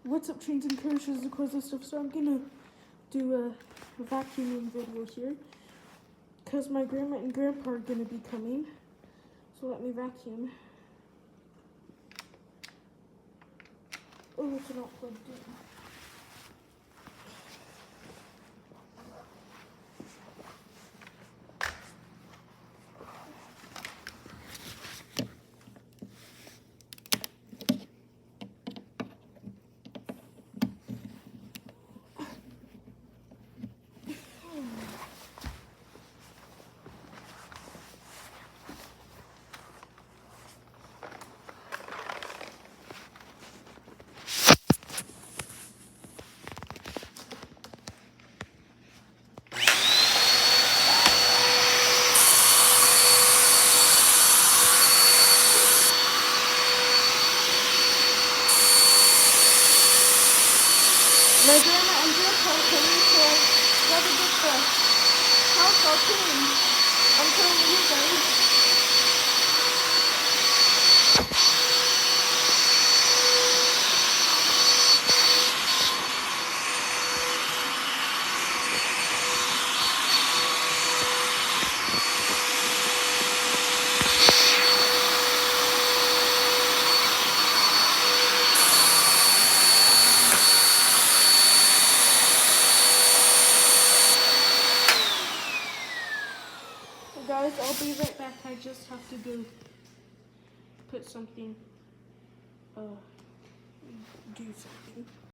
What's up, trains and coaches, of course, and stuff. So I'm gonna do a vacuuming video here because my grandma and grandpa are gonna be coming. So let me vacuum. Oh, it's not plugged in. My grandma and grandpa are coming, so I gotta get the house all clean. I'm telling you guys. Guys, I'll be right back. I just have to go put something, do something.